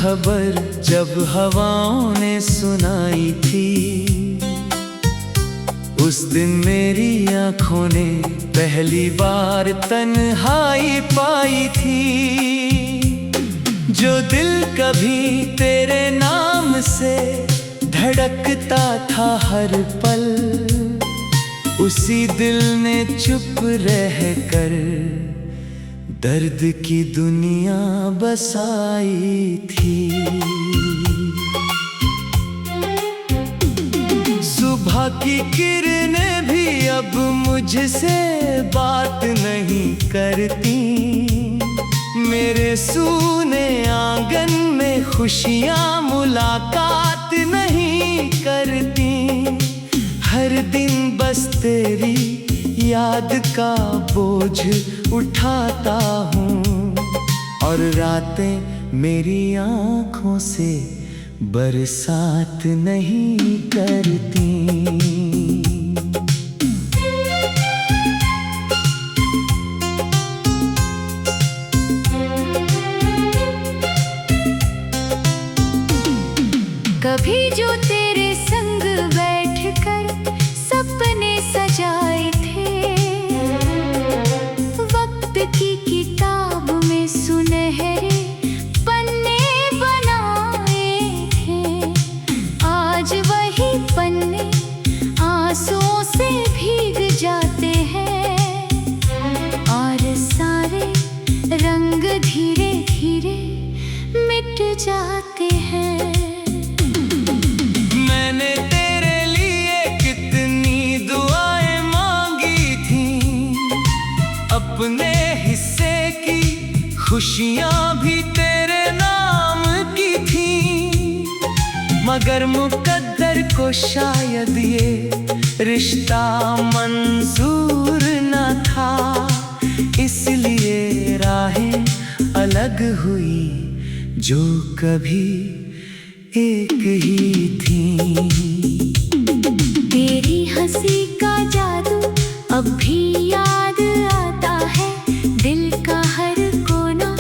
खबर जब हवाओं ने सुनाई थी, उस दिन मेरी आँखों ने पहली बार तन्हाई पाई थी। जो दिल कभी तेरे नाम से धड़कता था हर पल, उसी दिल ने चुप रह कर दर्द की दुनिया बसाई थी। सुबह की किरणें भी अब मुझसे बात नहीं करती, मेरे सूने आंगन में खुशियां मुलाकात नहीं करती। हर दिन बस तेरी याद का बोझ उठाता हूँ, और रातें मेरी आँखों से बरसात नहीं करती। कभी जो तेरे संग बैठकर सपने सजाए थे, वक्त की किताब में सुनहरे पन्ने बनाए थे। आज वही पन्ने आंसुओं से भीग जाते हैं, और सारे रंग धीरे धीरे मिट जाते हैं। अपने हिस्से की खुशियां भी तेरे नाम की थी, मगर मुकद्दर को शायद ये रिश्ता मंजूर न था, इसलिए राहें अलग हुई जो कभी एक ही थी। तेरी हंसी का जादू अब भी याद आता है, दिल का हर कोना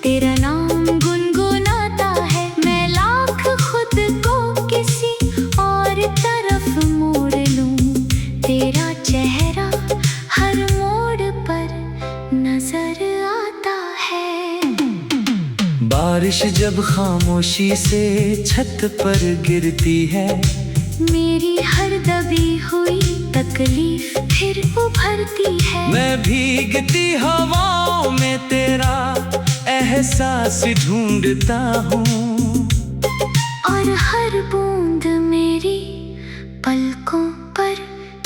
तेरा नाम गुनगुनाता है। मैं लाख खुद को किसी और तरफ मोड़ लूं, तेरा चेहरा हर मोड़ पर नजर आता है। बारिश जब खामोशी से छत पर गिरती है, मेरी हर दबी हुई तकलीफ फिर उभरती है। मैं भीगती हवाओं में तेरा एहसास ढूंढता हूँ, और हर बूंद मेरी पलकों पर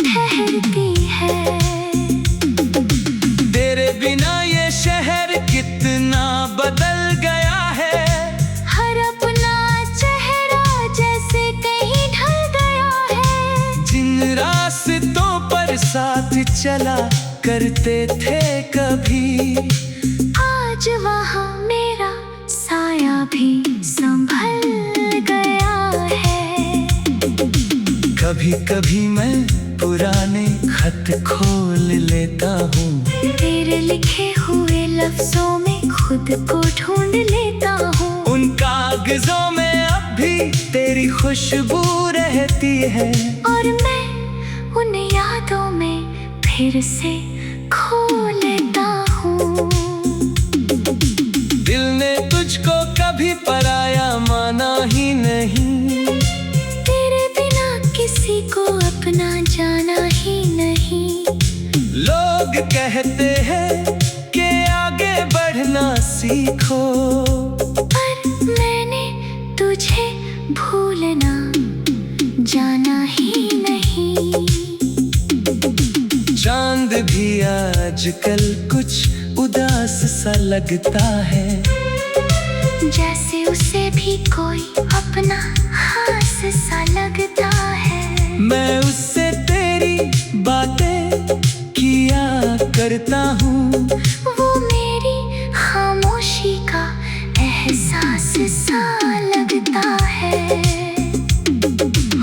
ठहरती है। तेरे बिना ये शहर कितना बदल गया है, हर अपना चेहरा जैसे कहीं ढल गया है। जिन रास्तों पर साथ चला करते थे कभी, आज वहाँ मेरा साया भी संभल गया है। कभी कभी मैं पुराने खत खोल लेता हूँ, तेरे लिखे हुए लफ्जों में खुद को ढूंढ लेता हूँ। उन कागजों में अब भी तेरी खुशबू रहती है, और मैं उन यादों में फिर से खो लेता हूँ। दिल ने तुझको कभी पराया माना ही नहीं, तेरे बिना किसी को अपना जाना ही नहीं। लोग कहते हैं कि आगे बढ़ना सीखो, पर मैंने तुझे भूलना जाना ही नहीं। चांद भी आजकल कुछ उदास सा लगता है, जैसे उसे भी कोई अपना खास सा लगता है। मैं उससे तेरी बातें किया करता हूँ, वो मेरी खामोशी का एहसास सा लगता है।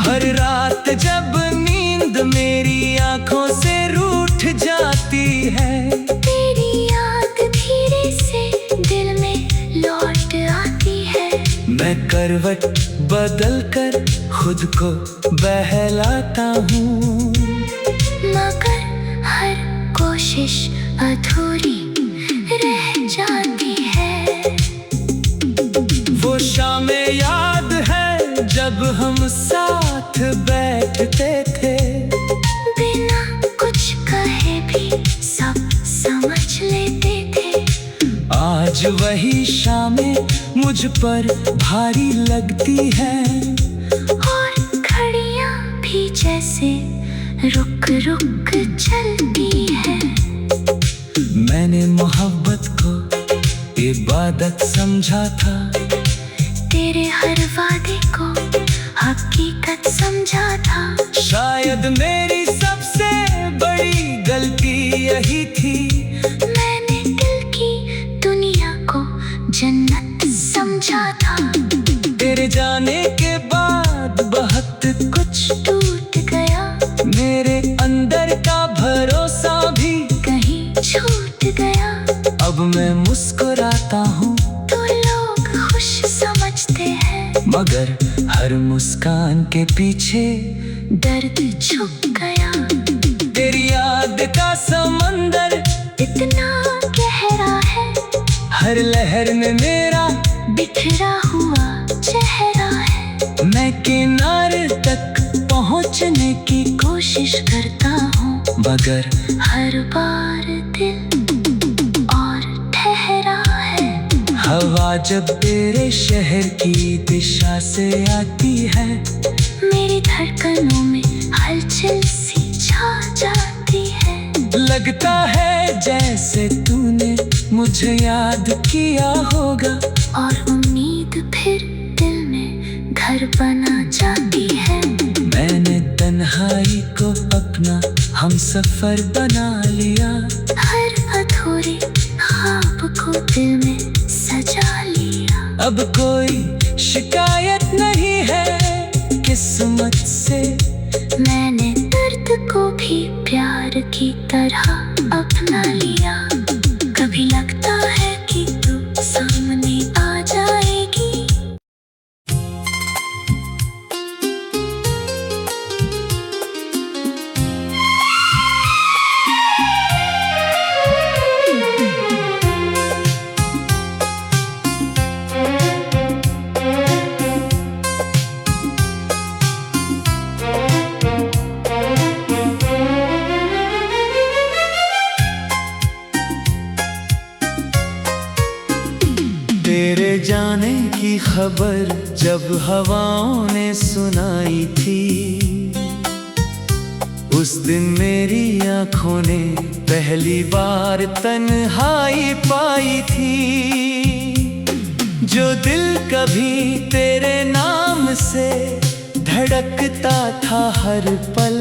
हर रात जब नींद मेरी आंखों से रूठ जाती है, तेरी याद धीरे से दिल में लौट आती है। मैं करवट बदल कर खुद को बहलाता हूँ, मगर हर कोशिश अधूरी रह जाती है। वो शामें याद है जब हम साथ बैठते थे, बिना कुछ कहे भी सब समझ लेते थे। आज वही शामें मुझ पर भारी लगती है, और घड़ियां भी जैसे रुक रुक चलती है। मैंने मोहब्बत को इबादत समझा था, तेरे हर वादे को हकीकत समझा था। शायद मेरी सबसे बड़ी गलती यही थी, मैंने दिल की दुनिया को जन्नत समझा था। तेरे जाने के बाद बहुत कुछ टूट गया, मेरे अंदर का भरोसा भी कहीं छूट गया। अब मैं मुस्कुराता हूँ तो लोग खुश समझते हैं, मगर हर मुस्कान के पीछे दर्द छुप गया। तेरी याद का समंदर इतना गहरा है, हर लहर में मेरा बिखरा हुआ चेहरा है। मैं किनारे तक पहुँचने की कोशिश करता हूँ, मगर हर बार दिल और ठहरा है। हवा जब तेरे शहर की दिशा से आती है, मेरी धड़कनों में हलचल सी छा जाती है। लगता है जैसे तूने मुझे याद किया होगा, और उम्मीद फिर दिल में घर बना जाती है। मैंने तन्हाई को अपना हमसफर बना लिया, हर अधूरे ख्वाब को दिल में सजा लिया। अब कोई शिकायत नहीं है किस्मत से, मैंने दर्द को भी प्यार की तरह अपना लिया। कभी लगता है कि तू सामने आ जाएगी, तेरे जाने की खबर जब हवाओं ने सुनाई थी, उस दिन मेरी आँखों ने पहली बार तन्हाई पाई थी। जो दिल कभी तेरे नाम से धड़कता था हर पल,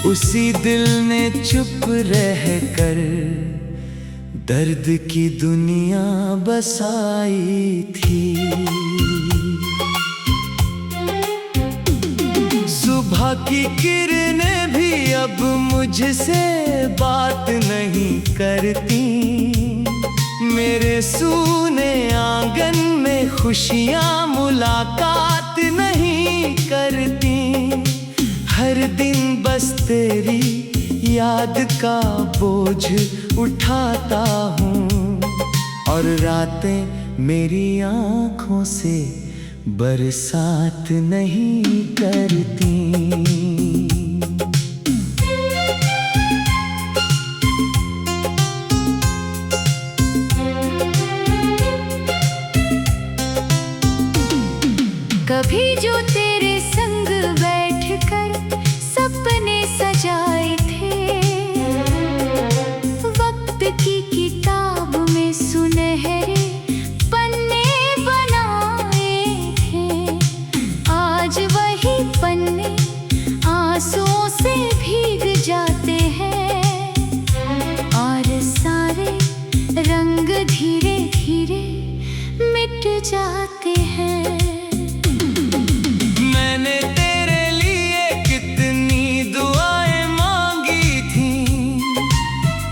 उसी दिल ने चुप रह कर दर्द की दुनिया बसाई थी। सुबह की किरणें भी अब मुझसे बात नहीं करती, मेरे सूने आंगन में खुशियां मुलाकात नहीं करती। हर दिन बस तेरी याद का बोझ उठाता हूँ, और रातें मेरी आँखों से बरसात नहीं करती। कभी जो तेरे संग बैठकर सपने सजाए थे, वक्त की किताब में सुनहरे पन्ने बनाए थे। आज वही पन्ने आंसुओं से भीग जाते हैं, और सारे रंग धीरे धीरे मिट जाते हैं। मैंने तेरे लिए कितनी दुआएं मांगी थी,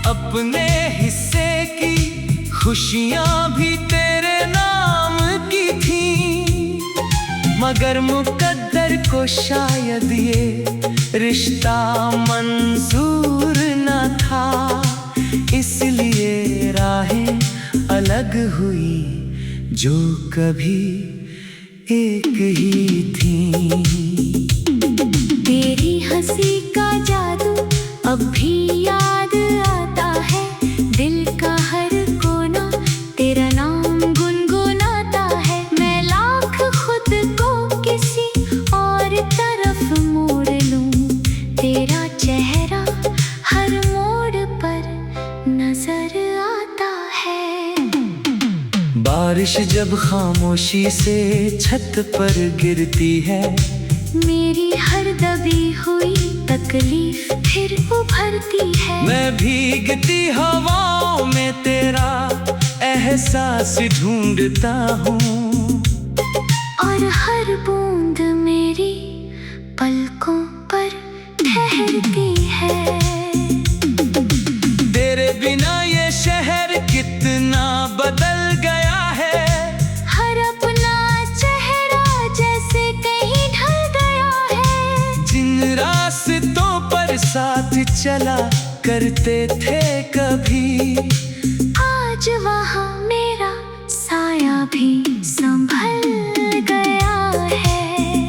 अपने हिस्से की खुशियां भी तेरे नाम की थी। मगर मुकद्दर को शायद ये रिश्ता मंजूर न था, इसलिए राहें अलग हुई जो कभी एक ही थी। तेरी हंसी का जादू अब भी याद आता है, दिल का हर कोना तेरा नाम गुनगुनाता है। मैं लाख खुद को किसी और तरफ मोड़ लूं, तेरा चेहरा हर मोड़ पर नजर आता है। बारिश जब खामोशी से छत पर गिरती है, मेरी हर दबी हुई तकलीफ फिर उभरती है। मैं भीगती हवाओं में तेरा एहसास ढूंढता हूँ, और हर बूंद मेरी पलकों पर ठहरती है। तेरे बिना ये शहर कितना बदल गया है, हर अपना चेहरा जैसे कहीं ढल गया है। जिन रास्तों पर साथ चला करते थे कभी, आज वहाँ मेरा साया भी संभल गया है।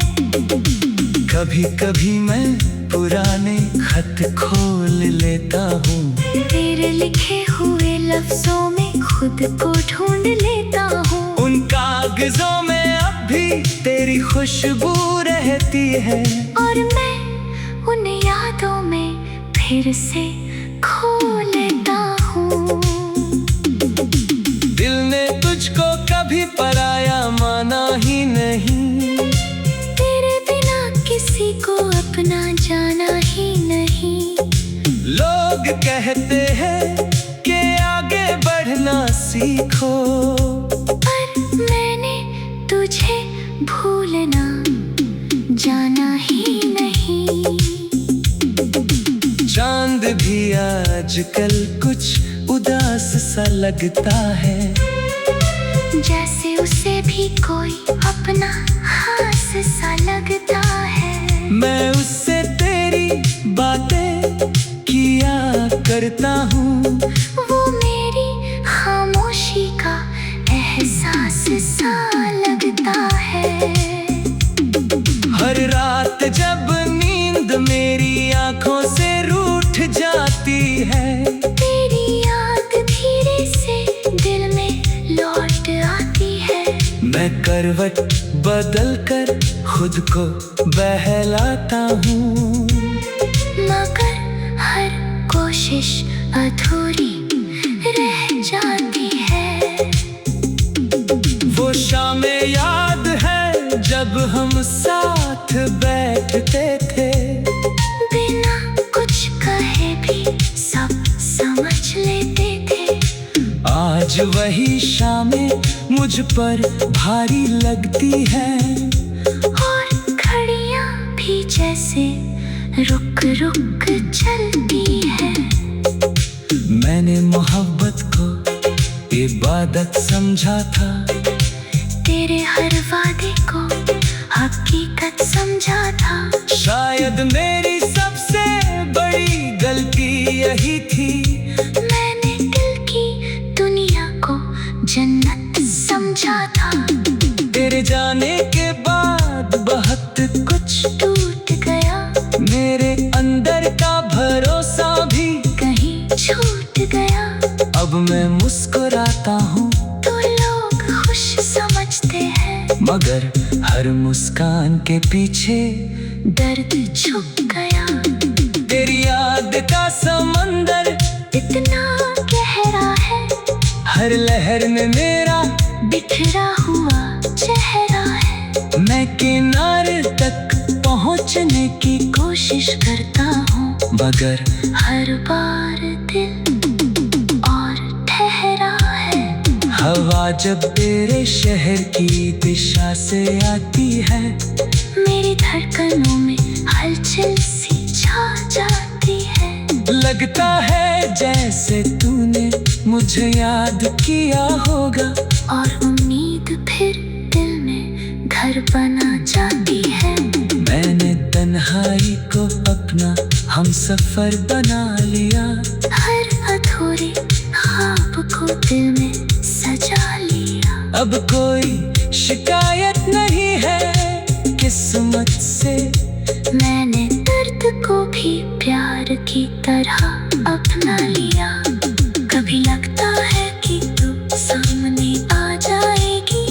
कभी कभी मैं पुराने खत खोल लेता हूँ, तेरे लिखे हुए लफ्जों में खुद को ढूंढ लेता हूँ। उन कागजों में अब भी तेरी खुशबू रहती है, और मैं उन यादों में फिर से खो लेता हूँ। दिल ने तुझको कभी पराया माना ही नहीं, तेरे बिना किसी को अपना जाना ही नहीं। लोग कहते हैं कि आगे बढ़ना सीखो, पर मैंने तुझे भूलना जाना ही नहीं। चांद भी आजकल कुछ उदास सा लगता है, जैसे उसे भी कोई अपना खास सा लगता है। मैं उससे तेरी बातें किया करता हूँ, वो मेरी खामोशी का एहसास सा लगता है। हर रात जब नींद मेरी आंखों से रूठ जाती है, तेरी याद धीरे से दिल में लौट आती है। मैं करवट बदल कर खुद को बहलाता हूँ, मगर हर कोशिश अधूरी रह जाती है। वो शामें याद है जब हम साथ बैठते थे, बिना कुछ कहे भी सब समझ लेते थे। आज वही शामें मुझ पर भारी लगती है, और घड़ियां भी जैसे रुक रुक चलती है। मैंने मोहब्बत को इबादत समझा था, तेरे हर वादे को हकीकत समझा था। शायद मेरी सबसे बड़ी गलती यही थी, मैंने दिल की दुनिया को जन्नत समझा था। तेरे जाने के बाद बहुत कुछ टूट गया, मेरे अंदर का भरोसा भी कहीं छूट गया। अब मैं मुस्कुराता हूँ तो लोग खुश समझते हैं, मगर हर मुस्कान के पीछे दर्द छुप गया। तेरी याद का समंदर इतना गहरा है, हर लहर में मेरा बिखरा हुआ चेहरा है। मैं किनारे तक पहुँचने की कोशिश करता हूँ, मगर हर बार दिल और ठहरा है। हवा जब तेरे शहर की दिशा से आती है, मेरी धड़कनों में हलचल सी छा जाती है। लगता है जैसे तूने मुझे याद किया होगा, और उम्मीद फिर दिल में घर बना जाती है। मैंने तन्हाई को अपना हम सफर बना लिया। हर अधूरे ख्वाब को दिल में सजा लिया। अब कोई शिकायत नहीं है किस्मत से। मैंने दर्द को भी प्यार की तरह अपना लिया। कभी लगता है कि तू सामने आ जाएगी।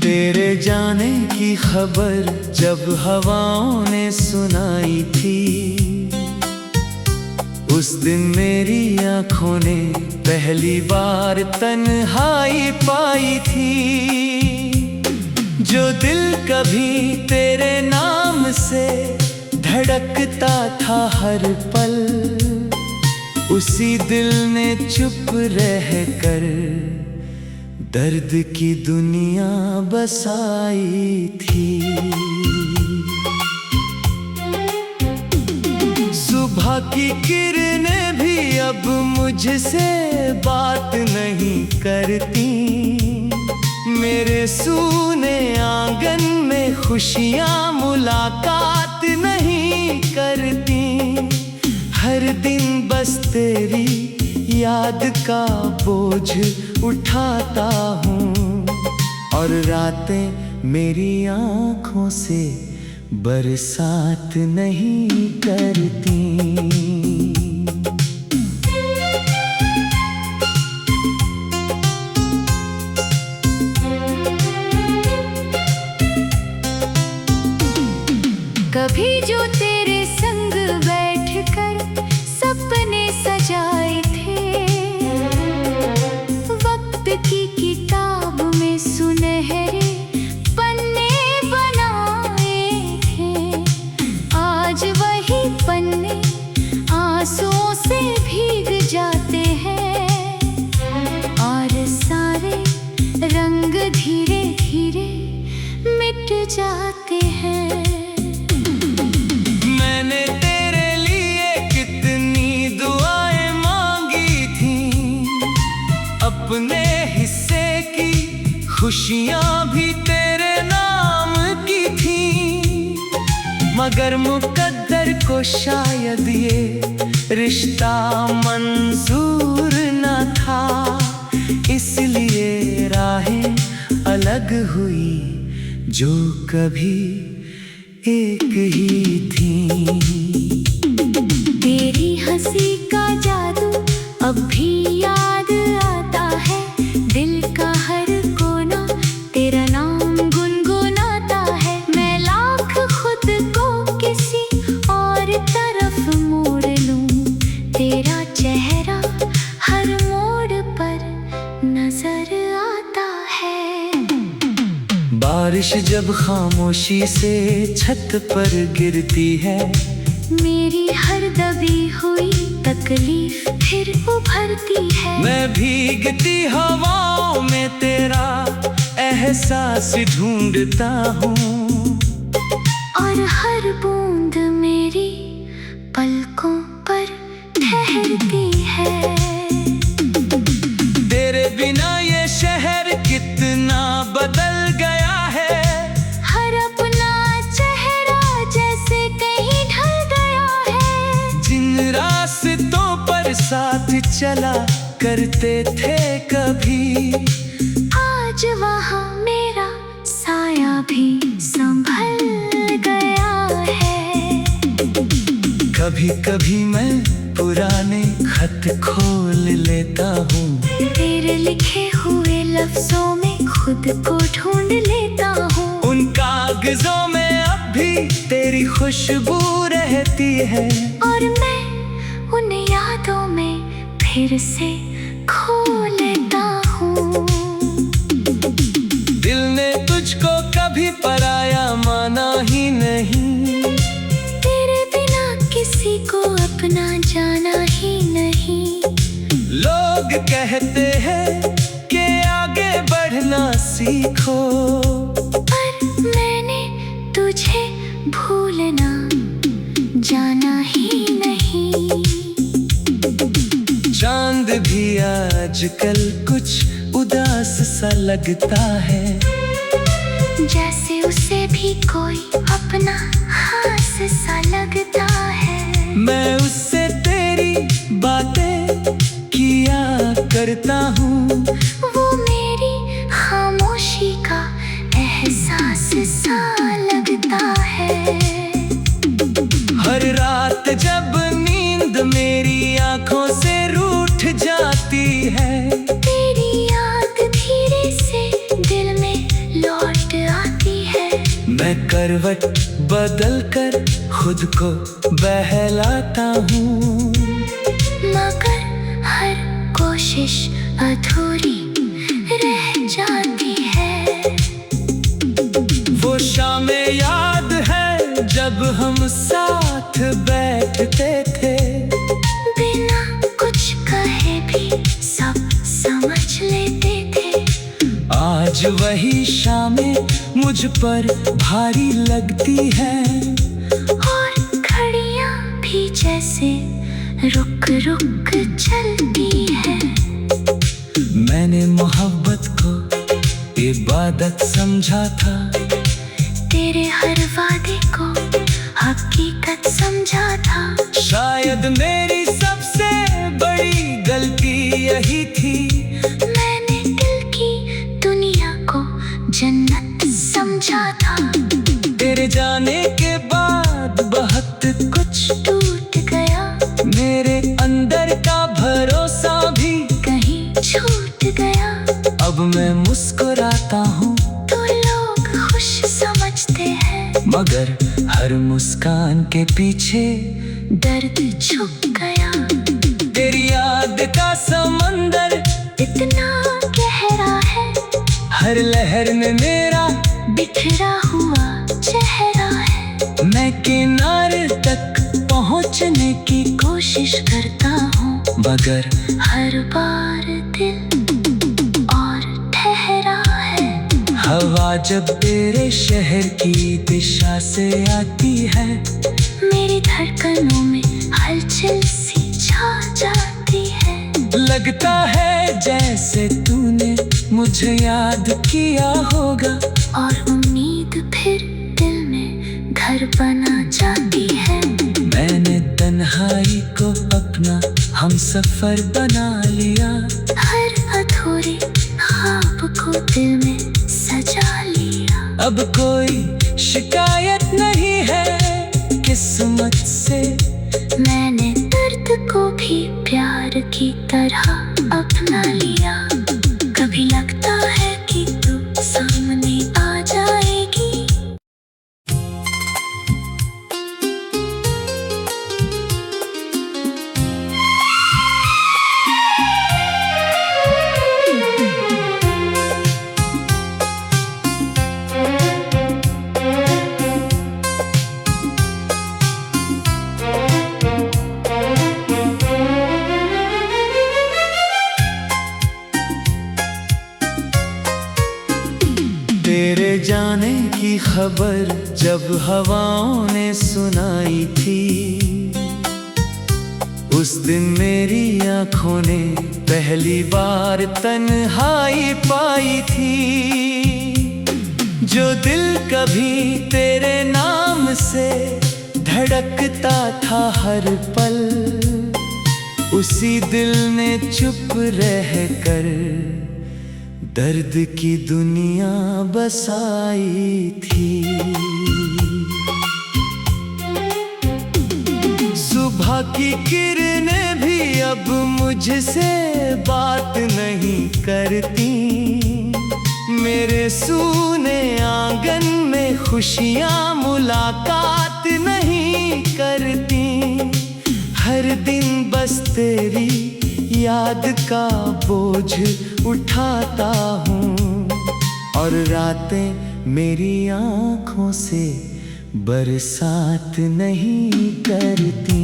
तेरे जाने की खबर जब हवाओं ने सुनाई थी, उस दिन मेरी आँखों ने पहली बार तन्हाई पाई थी। जो दिल कभी तेरे नाम से धड़कता था हर पल, उसी दिल ने चुप रहकर दर्द की दुनिया बसाई थी। सुबह की किरणें भी अब मुझसे बात नहीं करती। मेरे सूने आंगन में खुशियां मुलाकात नहीं करती। हर दिन बस तेरी याद का बोझ उठाता हूँ, और रातें मेरी आँखों से बरसात नहीं करती। कभी जो तेरे संग बैठकर सपने सजाए थे, वक्त की किताब में सुनहरे पन्ने बनाए थे। आज वही पन्ने आंसुओं से भीग जाते हैं, और सारे रंग धीरे धीरे मिट जाते हैं। मैंने तेरे लिए कितनी दुआएं मांगी थी, अपने हिस्से की खुशियां भी तेरे नाम की थी। मगर मुकद्दर को शायद ये रिश्ता मंजूर न था, इसलिए राहें अलग हुई जो कभी एक ही थी। तेरी हंसी का जादू अब भी याद आता है। दिल का हर कोना तेरा नाम गुनगुनाता है। मैं लाख खुद को किसी और तरफ मोड़ लूं, तेरा चेहरा हर मोड़ पर नजर आता है। बारिश जब खामोशी से छत पर गिरती है, मेरी हर दबी हुई तकलीफ फिर उभरती है। मैं भीगती हवाओं में तेरा एहसास ढूंढता हूँ, और हर बूंद मेरी पलकों पर ठहरती है। तेरे बिना ये शहर कितना बदल गया है। हर अपना चेहरा जैसे कहीं ढल गया है। जिन रास्तों पर साथ चला करते थे कभी, आज वहाँ मेरा साया भी संभल गया है। कभी कभी मैं पुराने खत खोल लेता हूँ, तेरे लिखे हुए लफ्जों में खुद को ढूंढ लेता हूँ। उन कागजों में अब भी तेरी खुशबू रहती है, और मैं उन यादों में फिर से खो लेता हूँ। दिल ने तुझको कभी पराया माना ही नहीं, लोग कहते हैं कि आगे बढ़ना सीखो, पर मैंने तुझे भूलना जाना ही नहीं। चांद भी आजकल कुछ उदास सा लगता है, जैसे उसे भी कोई अपना खास सा लगता है। मैं उससे तेरी बातें किया करता हूँ, वो मेरी खामोशी का एहसास सा लगता है। हर रात जब नींद मेरी आंखों से रूठ जाती है, तेरी याद धीरे से दिल में लौट आती है। मैं करवट बदल कर खुद को बहलाता हूँ, मगर हर कोशिश अधूरी रह जाती है। वो शामें याद है जब हम साथ बैठते थे, बिना कुछ कहे भी सब समझ लेते थे। आज वही शामें मुझ पर भारी लगती है, और घड़ियां भी जैसे रुक रुक चलती है। मैंने मोहब्बत को इबादत समझा था, तेरे हर वादे को हकीकत समझा था। शायद मेरी सबसे बड़ी गलती यही थी, मैंने दिल की दुनिया को जन्नत समझा था। तेरे जाने के बाद बहुत कुछ टूट गया, मेरे अंदर का भरोसा भी कहीं छूट गया। अब मैं मुस्कुराता हूँ तो लोग खुश समझते हैं, मगर हर मुस्कान के पीछे दर्द छुप गया। तेरी याद का समंदर इतना गहरा है, हर लहर में मेरा बिखरा हुआ चेहरा है। मैं किनारे तक पहुँचने की कोशिश करता हूँ, मगर हर बार दिल और ठहरा है। हवा जब तेरे शहर की दिशा से आती है, मेरी धड़कनों में हलचल सी छा जाती है। लगता है जैसे तूने मुझे याद किया होगा, और उम्मीद फिर दिल में घर बना जाती है। मैंने तन्हाई को अपना हमसफर बना लिया, हर अधूरे ख्वाब को दिल में सजा लिया। अब कोई शिकायत नहीं है किस्मत से, मैंने दर्द को भी प्यार की तरह अपना लिया। कभी लगता है कि तू सामने आ जाएगी, तेरे जाने की खबर जब हवाओं ने सुनाई थी, उस दिन मेरी आंखों ने पहली बार तन्हाई पाई थी। जो दिल कभी तेरे नाम से धड़कता था हर पल, उसी दिल ने चुप रह कर दर्द की दुनिया बसाई थी। सुबह की किरणें भी अब मुझसे बात नहीं करती, मेरे सूने आंगन में खुशियां मुलाकात नहीं करती। हर दिन बस तेरी याद का बोझ उठाता हूँ, और रातें मेरी आँखों से बरसात नहीं करती।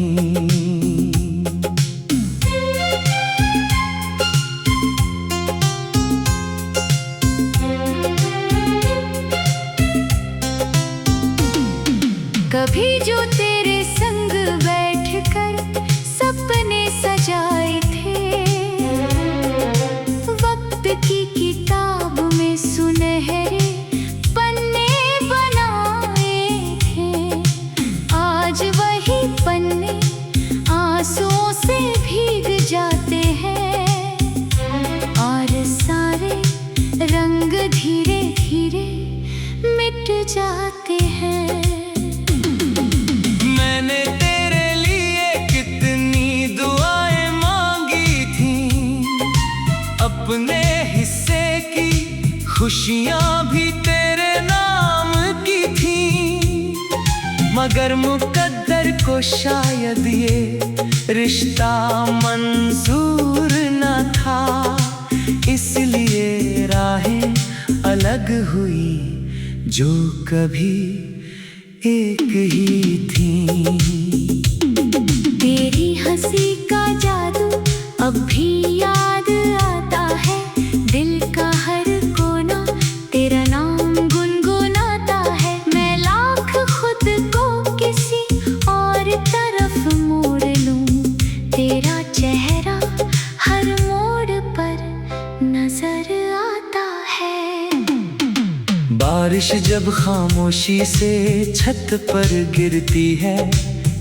कभी जो तेरे संग बैठकर सपने सजाए थे, वक्त की किताब में सुनहरे पन्ने बनाए थे। आज वही पन्ने आंसुओं से भीग जाते हैं और सारे रंग धीरे धीरे मिट जाते हैं। मैंने तेरे लिए कितनी दुआएं मांगी थी, अपने हिस्से की खुशियां भी तेरे नाम की थी, मगर मुकद्दर को शायद ये रिश्ता मंजूर न था, इसलिए राहें अलग हुई जो कभी एक ही थी। तेरी हंसी का जादू अब भी याद आता है, दिल का हर कोना तेरा नाम गुनगुनाता है। मैं लाख खुद को किसी और तरफ मोड़ लूं, तेरा चेहरा हर मोड़ पर नजर आता है। बारिश जब खामोशी से छत पर गिरती है,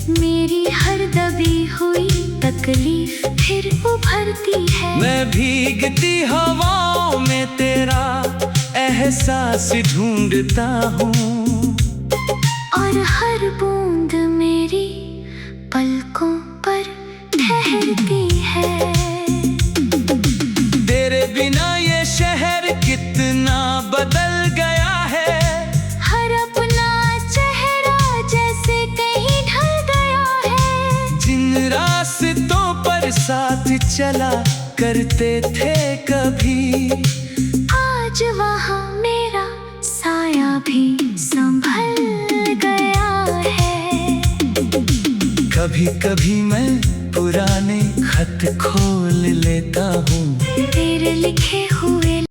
मेरी हर दबी हुई तकलीफ फिर उभरती है। मैं भीगती हवाओं में तेरा एहसास ढूंढता हूँ, और हर बूंद मेरी पलकों पर ठहरती है। तेरे बिना ये शहर कितना बदल गया है, हर अपना चेहरा जैसे कहीं ढल गया है। जिन रास्तों पर साथ चला करते थे कभी, आज वहाँ मेरा साया भी संभल गया है। कभी कभी मैं पुराने खत खोल लेता हूँ, तेरे लिखे